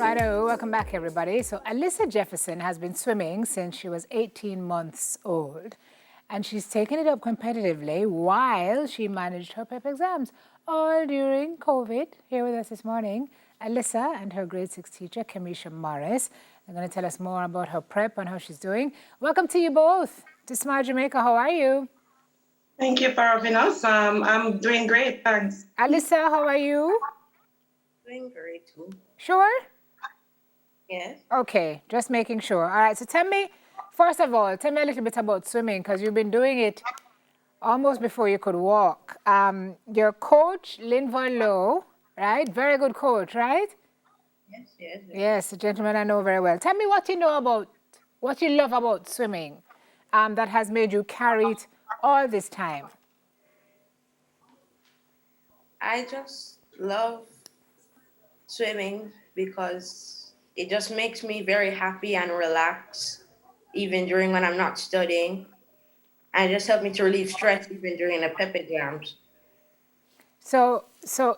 Righto, welcome back everybody. So Alyssa Jefferson has been swimming since she was 18 months old, and she's taken it up competitively while she managed her prep exams, all during COVID. Here with us this morning, Alyssa and her grade 6 teacher, Kamisha Morris. They're going to tell us more about her prep and how she's doing. Welcome to you both to Smile Jamaica. How are you? Thank you for having us. I'm doing great, thanks. Alyssa, how are you? Doing great too. Sure? Yes. Okay, just making sure. All right, so tell me, first of all, tell me a little bit about swimming, because you've been doing it almost before you could walk. Your coach, Linval Lowe, right? Very good coach, right? Yes. Yes, a gentleman I know very well. Tell me what you know about, what you love about swimming that has made you carry it all this time. I just love swimming because it just makes me very happy and relaxed, even during when I'm not studying. And it just helps me to relieve stress even during the pep exams. So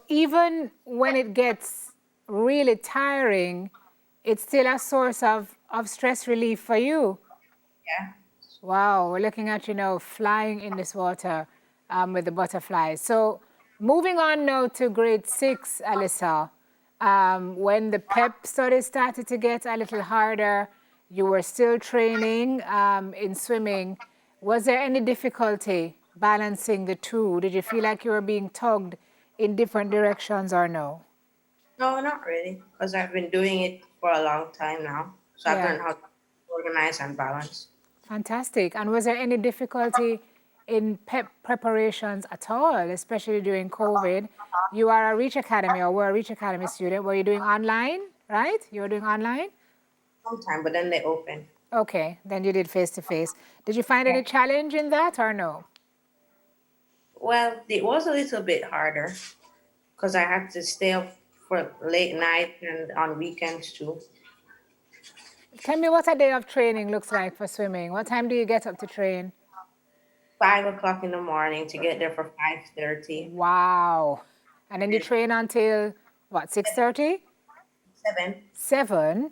even when it gets really tiring, it's still a source of stress relief for you. Yeah. Wow, we're looking at you now flying in this water with the butterflies. So moving on now to grade 6, Alyssa. When the pep studies started to get a little harder, you were still training in swimming. Was there any difficulty balancing the two? Did you feel like you were being tugged in different directions or no? No, not really, because I've been doing it for a long time now. So I've Yeah. learned how to organize and balance. Fantastic. And was there any difficulty in pep preparations at all, especially during COVID? You are a Reach Academy or were a Reach Academy student. Were you doing online, right? You were doing online? Sometime, but then they open. Okay, then you did face-to-face. Did you find any challenge in that or no? Well, it was a little bit harder because I had to stay up for late night and on weekends too. Tell me what a day of training looks like for swimming. What time do you get up to train? 5 o'clock in the morning to get there for 5:30. Wow. And then you train until, what, 6:30? 7 7.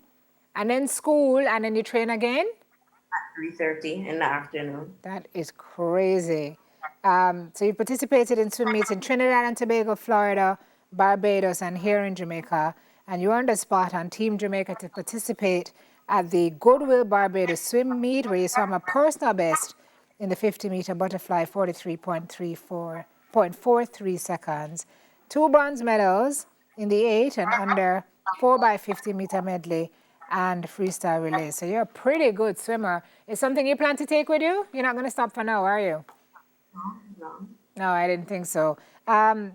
And then school, and then you train again? at 3:30 in the afternoon. That is crazy. So you participated in swim meets in Trinidad and Tobago, Florida, Barbados, and here in Jamaica. And you earned a spot on Team Jamaica to participate at the Goodwill Barbados swim meet, where you swam a personal best in the 50-meter butterfly, 43.43 seconds. 2 bronze medals in the 8 and under 4x50-meter medley and freestyle relay. So you're a pretty good swimmer. Is something you plan to take with you? You're not going to stop for now, are you? No. No, I didn't think so. Tell me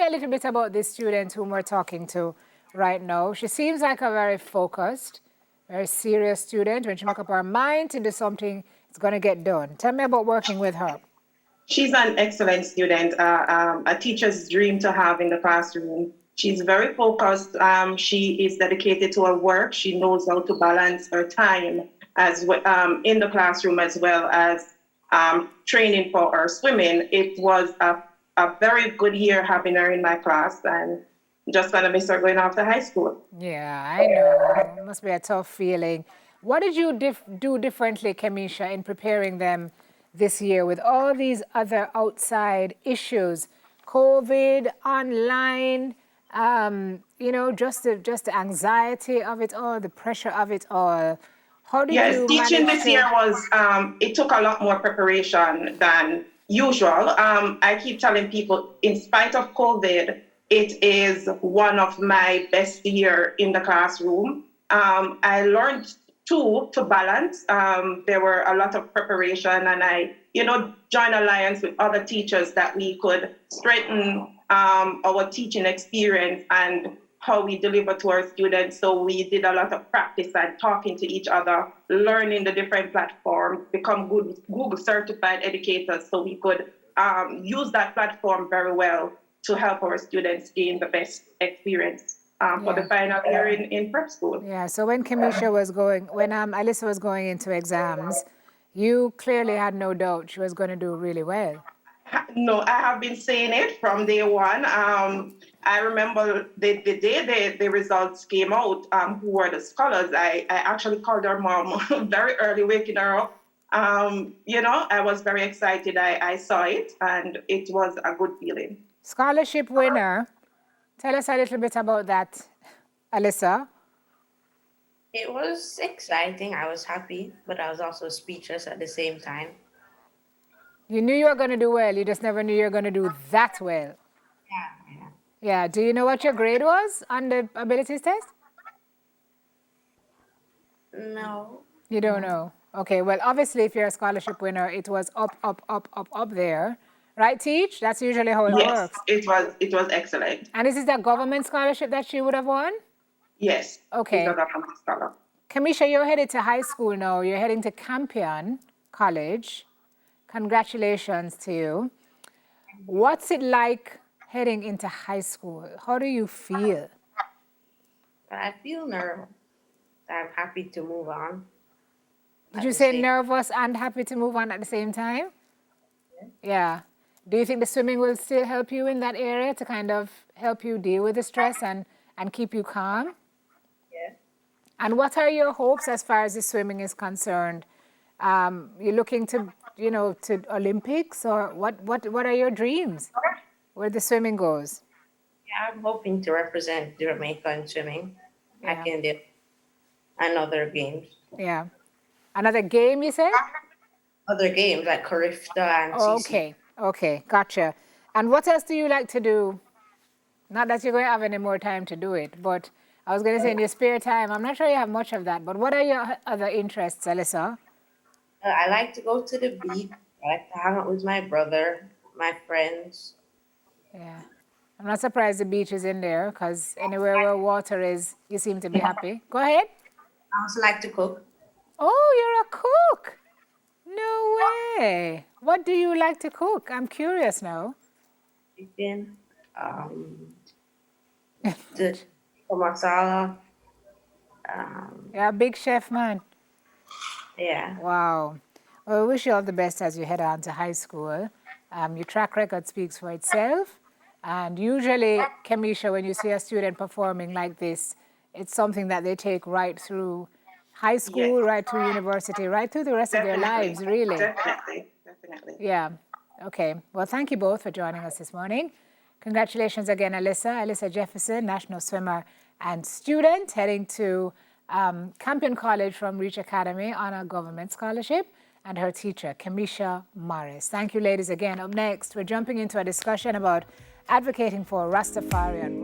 a little bit about this student whom we're talking to right now. She seems like a very focused, very serious student. When she makes up her mind to do something, it's going to get done. Tell me about working with her. She's an excellent student, a teacher's dream to have in the classroom. She's very focused. She is dedicated to her work. She knows how to balance her time as in the classroom as well as training for her swimming. It was a very good year having her in my class, and just gonna miss her going off to high school. Yeah, I know. It must be a tough feeling. What did you do differently, Kamisha, in preparing them this year with all these other outside issues? COVID, online, just the anxiety of it all, the pressure of it all. How did Yes, you teaching manage this to... year was, it took a lot more preparation than usual. I keep telling people, in spite of COVID, it is one of my best year in the classroom. I learned too to balance. There were a lot of preparation, and I, joined alliance with other teachers that we could strengthen our teaching experience and how we deliver to our students. So we did a lot of practice and talking to each other, learning the different platforms, become good Google certified educators, so we could use that platform very well to help our students gain the best experience for the final year in prep school. Yeah, so when Kamisha was when Alyssa was going into exams, you clearly had no doubt she was going to do really well. No, I have been saying it from day one. I remember the day the results came out, who were the scholars, I actually called her mom very early, waking her up. I was very excited. I saw it, and it was a good feeling. Scholarship winner. Tell us a little bit about that, Alyssa. It was exciting. I was happy, but I was also speechless at the same time. You knew you were going to do well. You just never knew you were going to do that well. Yeah. Yeah. Do you know what your grade was on the abilities test? No. You don't know. Okay. Well, obviously, if you're a scholarship winner, it was up there. Right, Teach? That's usually how it Yes, works. it was excellent. And is it a government scholarship that she would have won? Yes. Okay. It was a government scholar. Kamisha, you're headed to high school now. You're heading to Campion College. Congratulations to you. What's it like heading into high school? How do you feel? But I feel nervous. I'm happy to move on. Did you say nervous and happy to move on at the same time? Yeah. Do you think the swimming will still help you in that area to kind of help you deal with the stress and keep you calm? Yeah. And what are your hopes as far as the swimming is concerned? You're looking to, to Olympics, or what are your dreams where the swimming goes? Yeah, I'm hoping to represent Jamaica in swimming. Yeah. I can do another games. Yeah. Another game, you said? Other games like Carifta and CC. Okay, gotcha. And what else do you like to do? Not that you're going to have any more time to do it, but I was going to say in your spare time, I'm not sure you have much of that, but what are your other interests, Alyssa? I like to go to the beach. I like to hang out with my brother, my friends. Yeah. I'm not surprised the beach is in there, because anywhere where water is, you seem to be happy. Go ahead. I also like to cook. Oh, you're a cook. No way. What do you like to cook? I'm curious now. Chicken, the masala. You're a big chef, man. Yeah. Wow. Well, we wish you all the best as you head on to high school. Your track record speaks for itself. And usually, Kamisha, when you see a student performing like this, it's something that they take right through high school, Yes. right through university, right through the rest of their lives, really. Definitely. Yeah. Okay. Well, thank you both for joining us this morning. Congratulations again, Alyssa Jefferson, national swimmer and student, heading to Campion College from Reach Academy on a government scholarship, and her teacher, Kamisha Morris. Thank you, ladies, again. Up next, we're jumping into a discussion about advocating for Rastafarian